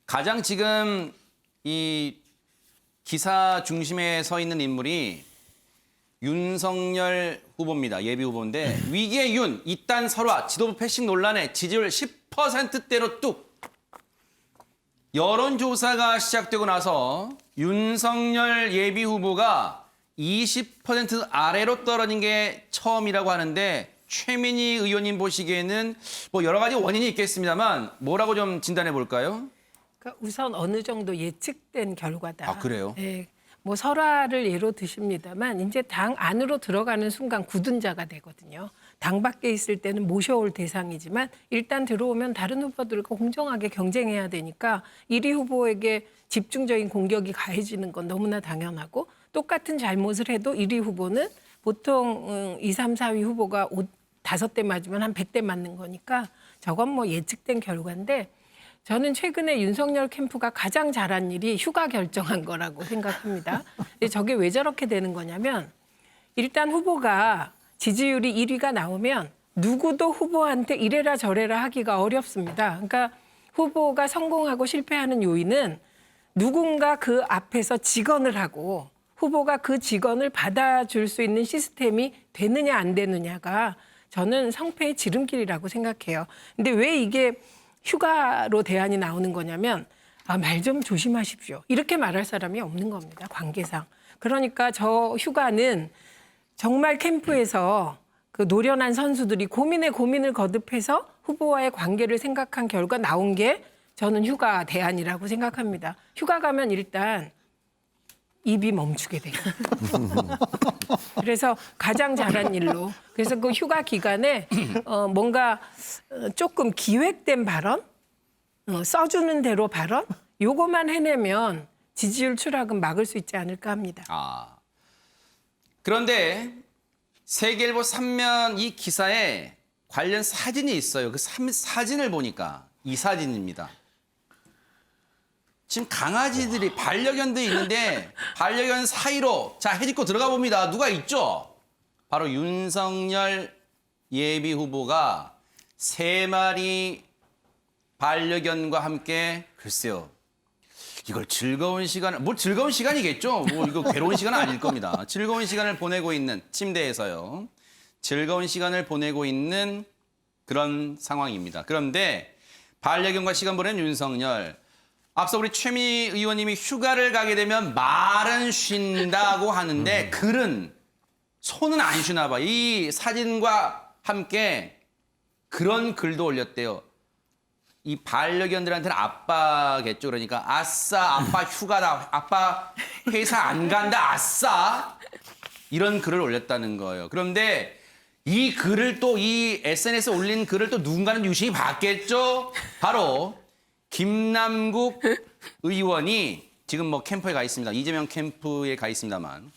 가장 지금 이 기사 중심에 서 있는 인물이 윤석열 후보입니다. 예비 후보인데 위기의 윤, 이딴 설화, 지도부 패싱 논란에 지지율 10%대로 뚝. 여론조사가 시작되고 나서 윤석열 예비 후보가 20% 아래로 떨어진 게 처음이라고 하는데 최민희 의원님 보시기에는 뭐 여러 가지 원인이 있겠습니다만 뭐라고 좀 진단해 볼까요? 그러니까 우선 어느 정도 예측된 결과다. 아, 그래요? 네, 뭐 설화를 예로 드십니다만 이제 당 안으로 들어가는 순간 굳은 자가 되거든요. 당 밖에 있을 때는 모셔올 대상이지만 일단 들어오면 다른 후보들과 공정하게 경쟁해야 되니까 1위 후보에게 집중적인 공격이 가해지는 건 너무나 당연하고 똑같은 잘못을 해도 1위 후보는 보통 2, 3, 4위 후보가 5대 맞으면 한 100대 맞는 거니까 저건 뭐 예측된 결과인데 저는 최근에 윤석열 캠프가 가장 잘한 일이 휴가 결정한 거라고 생각합니다. 근데 저게 왜 저렇게 되는 거냐면 일단 후보가 지지율이 1위가 나오면 누구도 후보한테 이래라 저래라 하기가 어렵습니다. 그러니까 후보가 성공하고 실패하는 요인은 누군가 그 앞에서 직언을 하고 후보가 그 직언을 받아줄 수 있는 시스템이 되느냐 안 되느냐가 저는 성패의 지름길이라고 생각해요. 근데 왜 이게 휴가로 대안이 나오는 거냐면 말 좀 조심하십시오. 이렇게 말할 사람이 없는 겁니다. 관계상. 그러니까 저 휴가는 정말 캠프에서 그 노련한 선수들이 고민에 고민을 거듭해서 후보와의 관계를 생각한 결과 나온 게 저는 휴가 대안이라고 생각합니다. 휴가 가면 일단 입이 멈추게 돼요. 그래서 가장 잘한 일로. 그래서 그 휴가 기간에 뭔가 조금 기획된 발언, 써주는 대로 발언, 요거만 해내면 지지율 추락은 막을 수 있지 않을까 합니다. 그런데 세계일보 3면 이 기사에 관련 사진이 있어요. 그 사진을 보니까 이 사진입니다. 지금 강아지들이 반려견들이 있는데 반려견 사이로 자 해집고 들어가 봅니다. 누가 있죠? 바로 윤석열 예비 후보가 3마리 반려견과 함께 글쎄요. 이걸 즐거운 시간을 뭐 즐거운 시간이겠죠. 뭐 이거 괴로운 시간은 아닐 겁니다. 즐거운 시간을 보내고 있는 침대에서요. 즐거운 시간을 보내고 있는 그런 상황입니다. 그런데 반려견과 시간 보낸 윤석열 앞서 우리 최민희 의원님이 휴가를 가게 되면 말은 쉰다고 하는데 글은 손은 안 쉬나 봐. 이 사진과 함께 그런 글도 올렸대요. 이 반려견들한테는 아빠겠죠. 그러니까 아싸 아빠 휴가다. 아빠 회사 안 간다. 아싸. 이런 글을 올렸다는 거예요. 그런데 이 글을 또 이 SNS에 올린 글을 또 누군가는 유심히 봤겠죠. 바로 김남국 의원이 지금 뭐 캠프에 가 있습니다. 이재명 캠프에 가 있습니다만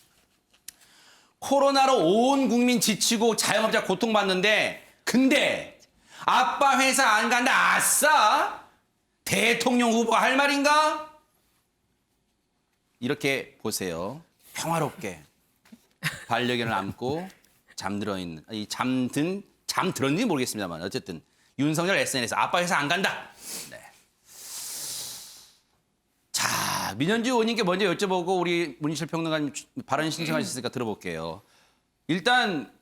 코로나로 온 국민 지치고 자영업자 고통받는데 근데 아빠 회사 안 간다 아싸 대통령 후보가 할 말인가? 이렇게 보세요. 평화롭게 반려견을 안고 잠들어 있는 잠들었는지 모르겠습니다만 어쨌든 윤석열 SNS 아빠 회사 안 간다. 네. 자, 민현주 의원님께 먼저 여쭤보고 우리 문희철 평론가님 발언 신청하셨으니까 들어볼게요. 일단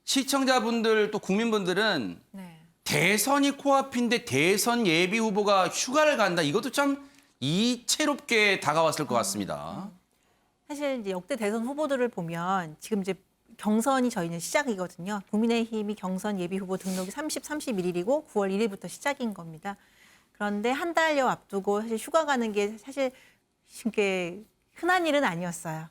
시청자분들 또 국민분들은 네. 대선이 코앞인데 대선 예비 후보가 휴가를 간다. 이것도 참 이채롭게 다가왔을 것 같습니다. 사실 이제 역대 대선 후보들을 보면 지금 이제 경선이 저희는 시작이거든요. 국민의힘이 경선 예비 후보 등록이 31일이고 9월 1일부터 시작인 겁니다. 그런데 한 달여 앞두고 사실 휴가 가는 게 사실 이게 흔한 일은 아니었어요.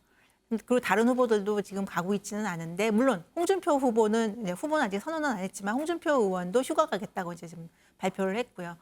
그리고 다른 후보들도 지금 가고 있지는 않은데 물론 홍준표 후보는 후보는 아직 선언은 안 했지만 홍준표 의원도 휴가 가겠다고 이제 지금 발표를 했고요.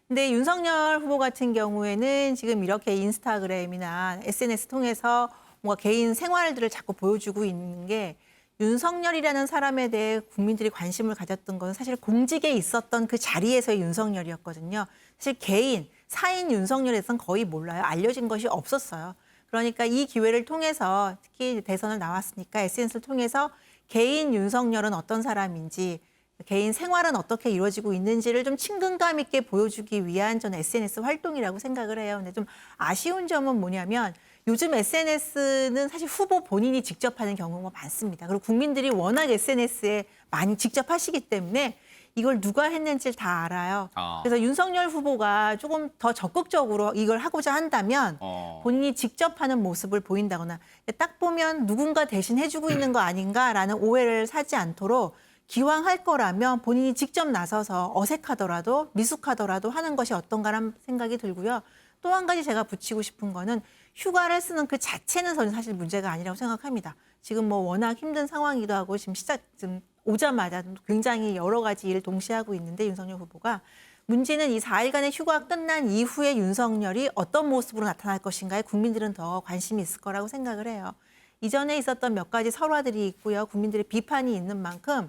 근데 윤석열 후보 같은 경우에는 지금 이렇게 인스타그램이나 SNS 통해서 뭔가 개인 생활들을 자꾸 보여주고 있는 게 윤석열이라는 사람에 대해 국민들이 관심을 가졌던 건 사실 공직에 있었던 그 자리에서의 윤석열이었거든요. 사실 개인, 사인 윤석열에 대해서는 거의 몰라요. 알려진 것이 없었어요. 그러니까 이 기회를 통해서 특히 대선을 나왔으니까 SNS를 통해서 개인 윤석열은 어떤 사람인지 개인 생활은 어떻게 이루어지고 있는지를 좀 친근감 있게 보여주기 위한 저는 SNS 활동이라고 생각을 해요. 근데 좀 아쉬운 점은 뭐냐면 요즘 SNS는 사실 후보 본인이 직접 하는 경우가 많습니다. 그리고 국민들이 워낙 SNS에 많이 직접 하시기 때문에 이걸 누가 했는지를 다 알아요. 그래서 윤석열 후보가 조금 더 적극적으로 이걸 하고자 한다면 본인이 직접 하는 모습을 보인다거나 딱 보면 누군가 대신 해주고 있는 거 아닌가라는 오해를 사지 않도록 기왕 할 거라면 본인이 직접 나서서 어색하더라도 미숙하더라도 하는 것이 어떤가라는 생각이 들고요. 또 한 가지 제가 붙이고 싶은 거는 휴가를 쓰는 그 자체는 저는 사실 문제가 아니라고 생각합니다. 지금 뭐 워낙 힘든 상황이기도 하고 지금 오자마자 굉장히 여러 가지 일을 동시에 하고 있는데 윤석열 후보가 문제는 이 4일간의 휴가 끝난 이후에 윤석열이 어떤 모습으로 나타날 것인가에 국민들은 더 관심이 있을 거라고 생각을 해요. 이전에 있었던 몇 가지 설화들이 있고요. 국민들의 비판이 있는 만큼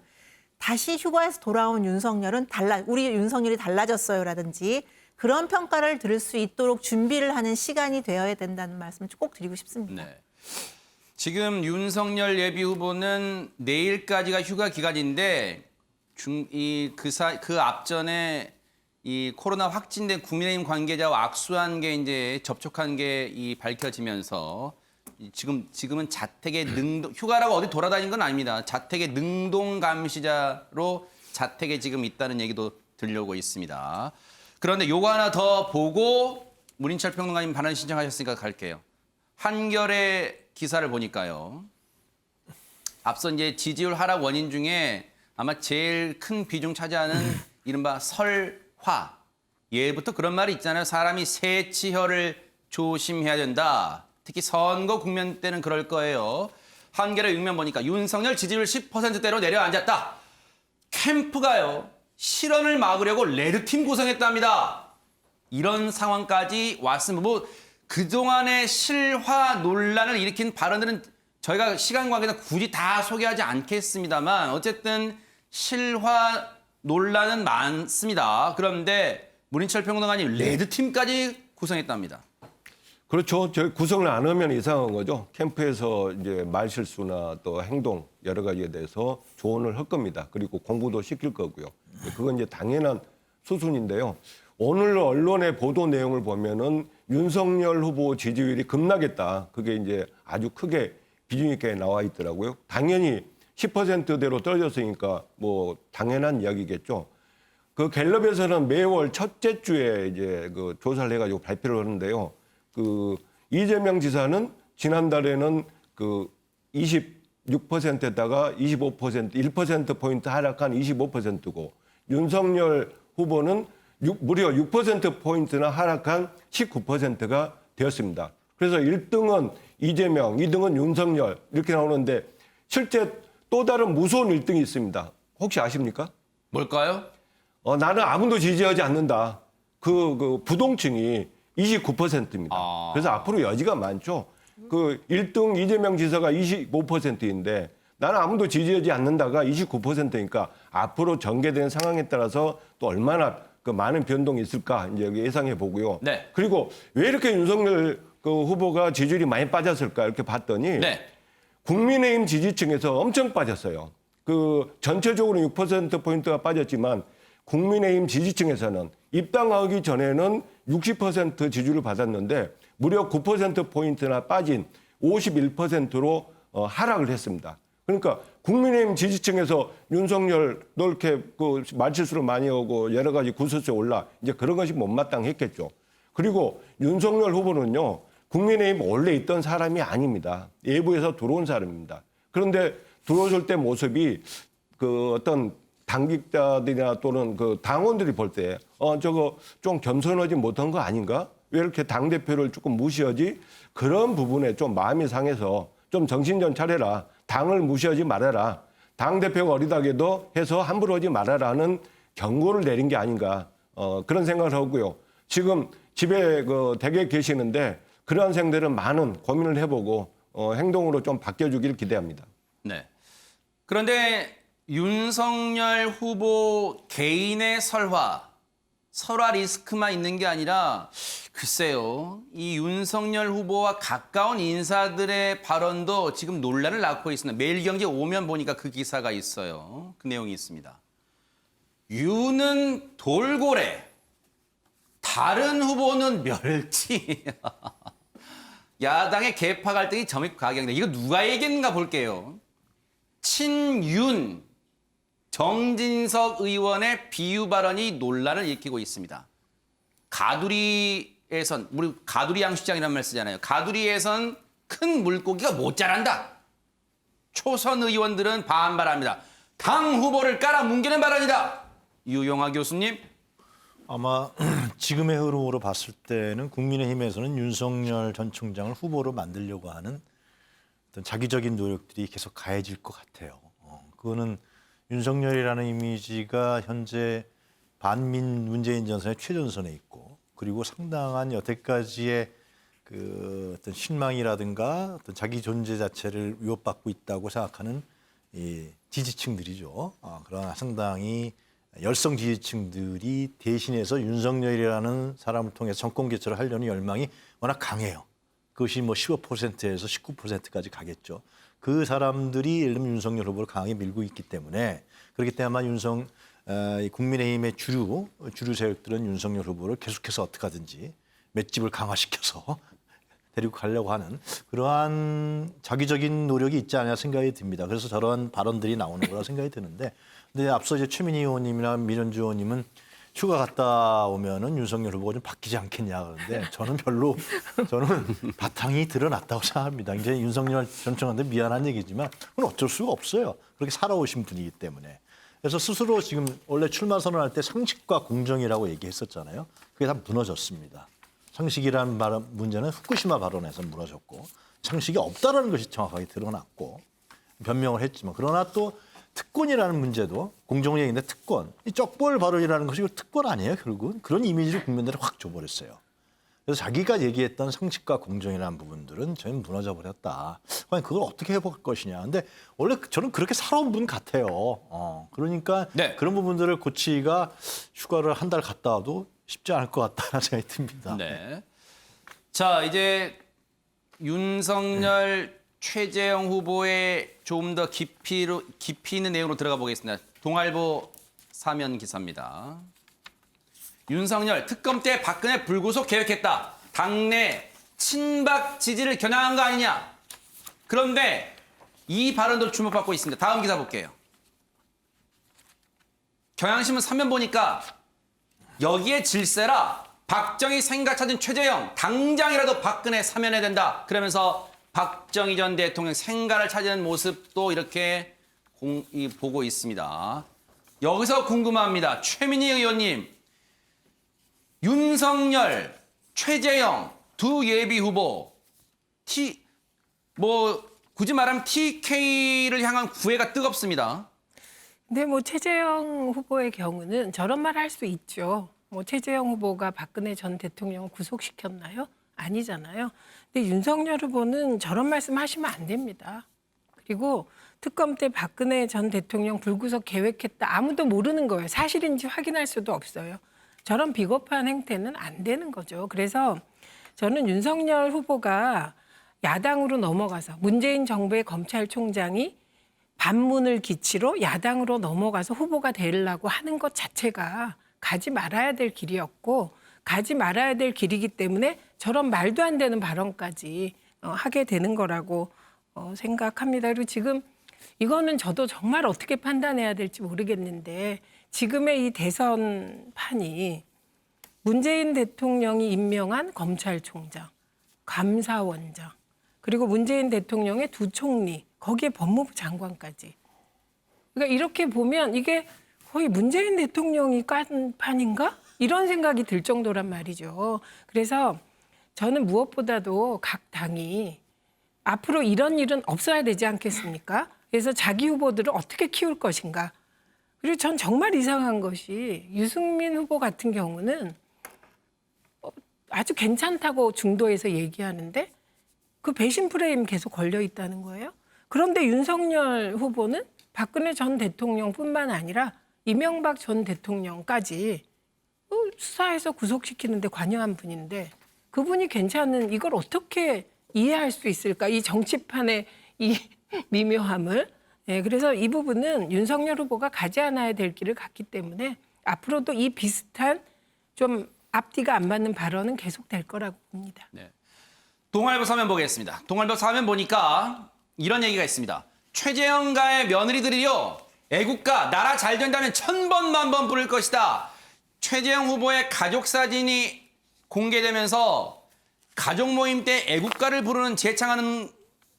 다시 휴가에서 돌아온 윤석열은 우리 윤석열이 달라졌어요라든지 그런 평가를 들을 수 있도록 준비를 하는 시간이 되어야 된다는 말씀을 꼭 드리고 싶습니다. 네. 지금 윤석열 예비 후보는 내일까지가 휴가 기간인데 그 앞전에 이 코로나 확진된 국민의힘 관계자와 악수한 게 이제 접촉한 게 밝혀지면서 지금은 자택에 휴가라고 어디 돌아다닌 건 아닙니다. 자택에 능동 감시자로 자택에 지금 있다는 얘기도 들려오고 있습니다. 그런데 요거 하나 더 보고 문인철 평론가님 발언 신청하셨으니까 갈게요. 한겨레 기사를 보니까요. 앞서 이제 지지율 하락 원인 중에 아마 제일 큰 비중 차지하는 이른바 설화. 예부터 그런 말이 있잖아요. 사람이 새치혈을 조심해야 된다. 특히 선거 국면 때는 그럴 거예요. 한겨레 육면 보니까 윤석열 지지율 10%대로 내려앉았다. 캠프가요. 실언을 막으려고 레드팀 구성했답니다. 이런 상황까지 왔으면 뭐 그동안의 실화 논란을 일으킨 발언들은 저희가 시간 관계상 굳이 다 소개하지 않겠습니다만 어쨌든 실화 논란은 많습니다. 그런데 문인철 평론가님 레드팀까지 구성했답니다. 그렇죠. 저희 구성을 안 하면 이상한 거죠. 캠프에서 이제 말실수나 또 행동 여러 가지에 대해서 조언을 할 겁니다. 그리고 공부도 시킬 거고요. 그건 이제 당연한 수순인데요. 오늘 언론의 보도 내용을 보면은 윤석열 후보 지지율이 급락했다. 그게 이제 아주 크게 비중 있게 나와 있더라고요. 당연히 10%대로 떨어졌으니까 뭐 당연한 이야기겠죠. 그 갤럽에서는 매월 첫째 주에 이제 그 조사를 해가지고 발표를 하는데요. 그 이재명 지사는 지난달에는 그 26%에다가 25%, 1%포인트 하락한 25%고 윤석열 후보는 무려 6%포인트나 하락한 19%가 되었습니다. 그래서 1등은 이재명, 2등은 윤석열 이렇게 나오는데 실제 또 다른 무서운 1등이 있습니다. 혹시 아십니까? 뭘까요? 나는 아무도 지지하지 않는다. 그 부동층이 29%입니다. 그래서 앞으로 여지가 많죠. 그 1등 이재명 지사가 25%인데 나는 아무도 지지하지 않는다가 29%니까 앞으로 전개된 상황에 따라서 또 얼마나 그 많은 변동이 있을까 이제 예상해 보고요. 네. 그리고 왜 이렇게 윤석열 그 후보가 지지율이 많이 빠졌을까 이렇게 봤더니 네. 국민의힘 지지층에서 엄청 빠졌어요. 그 전체적으로 6%포인트가 빠졌지만 국민의힘 지지층에서는 입당하기 전에는 60% 지지율을 받았는데 무려 9%포인트나 빠진 51%로 하락을 했습니다. 그러니까 국민의힘 지지층에서 윤석열 너 이렇게 그 말실수를 많이 하고 여러 가지 구설수에 올라 이제 그런 것이 못마땅했겠죠. 그리고 윤석열 후보는요. 국민의힘 원래 있던 사람이 아닙니다. 외부에서 들어온 사람입니다. 그런데 들어오실 때 모습이 그 어떤 당직자들이나 또는 그 당원들이 볼 때 저거 좀 겸손하지 못한 거 아닌가? 왜 이렇게 당대표를 조금 무시하지? 그런 부분에 좀 마음이 상해서 좀 정신 좀 차려라. 당을 무시하지 말아라. 당대표가 어리다게도 해서 함부로 하지 말아라는 경고를 내린 게 아닌가. 그런 생각을 하고요. 지금 집에 그 댁에 계시는데 그러한 생들은 많은 고민을 해보고 행동으로 좀 바뀌어주길 기대합니다. 네. 그런데 윤석열 후보 개인의 설화 리스크만 있는 게 아니라 글쎄요. 이 윤석열 후보와 가까운 인사들의 발언도 지금 논란을 낳고 있습니다. 매일경제 오면 보니까 그 기사가 있어요. 그 내용이 있습니다. 유는 돌고래, 다른 후보는 멸치. 야당의 개파 갈등이 점입 가경이다. 이거 누가 얘기했는가 볼게요. 친윤 정진석 의원의 비유 발언이 논란을 일으키고 있습니다. 가두리에선, 우리 가두리 양식장이라는 말 쓰잖아요. 가두리에선 큰 물고기가 못 자란다. 초선 의원들은 반발합니다. 당 후보를 깔아 뭉개는 발언이다. 유용하 교수님. 아마 지금의 흐름으로 봤을 때는 국민의힘에서는 윤석열 전 총장을 후보로 만들려고 하는 어떤 자기적인 노력들이 계속 가해질 것 같아요. 그거는 윤석열이라는 이미지가 현재 반민 문재인 전선의 최전선에 있고, 그리고 상당한 여태까지의 그 어떤 신망이라든가 어떤 자기 존재 자체를 위협받고 있다고 생각하는 이 지지층들이죠. 그러나 상당히 열성 지지층들이 대신해서 윤석열이라는 사람을 통해서 정권 개최를 하려는 열망이 워낙 강해요. 그것이 뭐 15%에서 19%까지 가겠죠. 그 사람들이 예를 들면 윤석열 후보를 강하게 밀고 있기 때문에, 그렇기 때문에 아마 국민의힘의 주류 세력들은 윤석열 후보를 계속해서 어떻게 하든지 맷집을 강화시켜서 데리고 가려고 하는 그러한 자기적인 노력이 있지 않냐 생각이 듭니다. 그래서 저런 발언들이 나오는 거라 생각이 드는데, 근데 앞서 이제 최민희 의원님이나 민현주 의원님은 휴가 갔다 오면은 윤석열 후보가 좀 바뀌지 않겠냐 그러는데, 저는 바탕이 드러났다고 생각합니다. 이제 윤석열 전 총장한테 미안한 얘기지만 그건 어쩔 수가 없어요. 그렇게 살아오신 분이기 때문에. 그래서 스스로 지금 원래 출마 선언할 때 상식과 공정이라고 얘기했었잖아요. 그게 다 무너졌습니다. 상식이라는 문제는 후쿠시마 발언에서 무너졌고, 상식이 없다라는 것이 정확하게 드러났고 변명을 했지만, 그러나 또 특권이라는 문제도 공정의 얘기인데, 특권, 이 쩍벌 발언이라는 것이 특권 아니에요. 결국은 그런 이미지를 국민들이 확 줘버렸어요. 그래서 자기가 얘기했던 상식과 공정이라는 부분들은 저는 무너져 버렸다. 과연 그걸 어떻게 해볼 것이냐. 근데 원래 저는 그렇게 살아온 분 같아요. 그러니까 네. 그런 부분들을 고치기가 휴가를 한 달 갔다 와도 쉽지 않을 것 같다는 생각이 듭니다. 네. 자, 이제 윤석열, 최재형 후보의 좀 더 깊이 있는 내용으로 들어가 보겠습니다. 동아일보 사면 기사입니다. 윤석열 특검 때 박근혜 불구속 계획했다. 당내 친박 지지를 겨냥한 거 아니냐. 그런데 이 발언도 주목받고 있습니다. 다음 기사 볼게요. 경향신문 3면 보니까 여기에 질세라 박정희 생각 찾은 최재형 당장이라도 박근혜 사면해야 된다. 그러면서 박정희 전 대통령 생가를 찾는 모습도 이렇게 보고 있습니다. 여기서 궁금합니다. 최민희 의원님, 윤석열, 최재형 두 예비 후보 굳이 말하면 TK를 향한 구애가 뜨겁습니다. 근데 뭐 최재형 후보의 경우는 저런 말 할 수 있죠. 뭐 최재형 후보가 박근혜 전 대통령을 구속시켰나요? 아니잖아요. 근데 윤석열 후보는 저런 말씀 하시면 안 됩니다. 그리고 특검 때 박근혜 전 대통령 불구속 계획했다. 아무도 모르는 거예요. 사실인지 확인할 수도 없어요. 저런 비겁한 행태는 안 되는 거죠. 그래서 저는 윤석열 후보가 야당으로 넘어가서 문재인 정부의 검찰총장이 반문을 기치로 야당으로 넘어가서 후보가 되려고 하는 것 자체가 가지 말아야 될 길이었고, 가지 말아야 될 길이기 때문에 저런 말도 안 되는 발언까지 하게 되는 거라고 생각합니다. 그리고 지금 이거는 저도 정말 어떻게 판단해야 될지 모르겠는데, 지금의 이 대선판이 문재인 대통령이 임명한 검찰총장, 감사원장, 그리고 문재인 대통령의 두 총리, 거기에 법무부 장관까지. 그러니까 이렇게 보면 이게 거의 문재인 대통령이 깐 판인가? 이런 생각이 들 정도란 말이죠. 그래서 저는 무엇보다도 각 당이 앞으로 이런 일은 없어야 되지 않겠습니까? 그래서 자기 후보들을 어떻게 키울 것인가. 그리고 전 정말 이상한 것이 유승민 후보 같은 경우는 아주 괜찮다고 중도에서 얘기하는데 그 배신 프레임 계속 걸려 있다는 거예요. 그런데 윤석열 후보는 박근혜 전 대통령뿐만 아니라 이명박 전 대통령까지 수사해서 구속시키는데 관여한 분인데, 그분이 괜찮은 이걸 어떻게 이해할 수 있을까? 이 정치판의 이 미묘함을. 예, 그래서 이 부분은 윤석열 후보가 가지 않아야 될 길을 갔기 때문에 앞으로도 이 비슷한 좀 앞뒤가 안 맞는 발언은 계속될 거라고 봅니다. 네. 동아일보 사면 보겠습니다. 동아일보 사면 보니까 이런 얘기가 있습니다. 최재형가의 며느리들이요. 애국가 나라 잘 된다면 1000번 만번 부를 것이다. 최재형 후보의 가족 사진이 공개되면서 가족 모임 때 애국가를 부르는 재창하는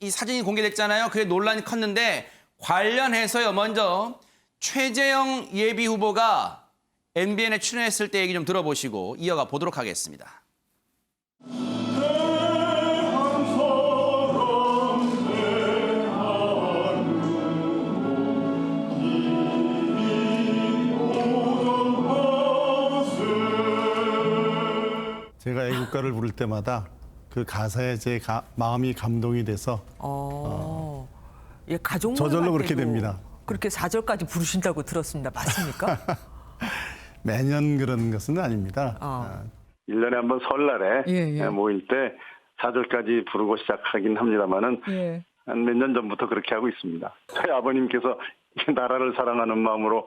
이 사진이 공개됐잖아요. 그게 논란이 컸는데 관련해서요. 먼저 최재형 예비 후보가 MBN에 출연했을 때 얘기 좀 들어보시고 이어가 보도록 하겠습니다. 제가 애국가를 부를 때마다 그 가사에 제 마음이 감동이 돼서 예, 가족 저절로 모임할 그렇게 때도 됩니다. 그렇게 4절까지 부르신다고 들었습니다. 맞습니까? 매년 그런 것은 아닙니다. 1년에 한 번 설날에 예, 예. 모일 때 4절까지 부르고 시작하긴 합니다만은 예. 한 몇 년 전부터 그렇게 하고 있습니다. 저희 아버님께서 이 나라를 사랑하는 마음으로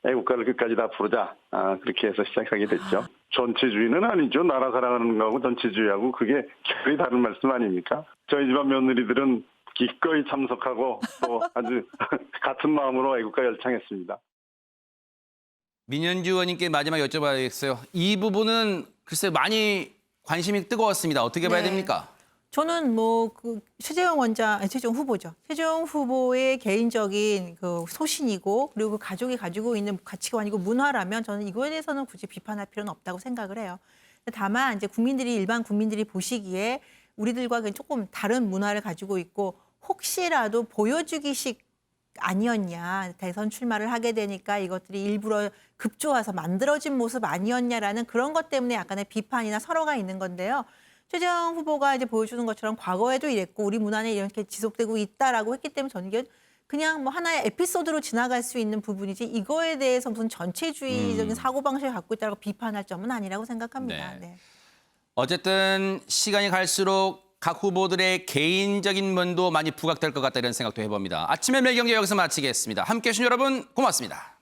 애국가를 끝까지 다 부르자 그렇게 해서 시작하게 됐죠. 전체주의는 아니죠. 나라 사랑하는 거하고 전체주의하고 그게 결이 다른 말씀 아닙니까? 저희 집안 며느리들은 기꺼이 참석하고 또 아주 같은 마음으로 애국가 열창했습니다. 민현주 의원님께 마지막 여쭤봐야겠어요. 이 부분은 글쎄 많이 관심이 뜨거웠습니다. 어떻게 봐야 네. 됩니까? 저는 뭐 그 최재형 후보죠. 최재형 후보의 개인적인 그 소신이고 그리고 그 가족이 가지고 있는 가치관이고 문화라면 저는 이거에 대해서는 굳이 비판할 필요는 없다고 생각을 해요. 다만 이제 일반 국민들이 보시기에 우리들과 조금 다른 문화를 가지고 있고 혹시라도 보여주기식 아니었냐. 대선 출마를 하게 되니까 이것들이 일부러 급조와서 만들어진 모습 아니었냐라는 그런 것 때문에 약간의 비판이나 서로가 있는 건데요. 최재형 후보가 이제 보여주는 것처럼 과거에도 이랬고 우리 문화는 이렇게 지속되고 있다라고 했기 때문에 저는 이게 그냥 뭐 하나의 에피소드로 지나갈 수 있는 부분이지 이거에 대해서 무슨 전체주의적인 사고방식을 갖고 있다고 비판할 점은 아니라고 생각합니다. 네. 네. 어쨌든 시간이 갈수록 각 후보들의 개인적인 면도 많이 부각될 것 같다 이런 생각도 해봅니다. 아침의 매경제 여기서 마치겠습니다. 함께해 주신 여러분 고맙습니다.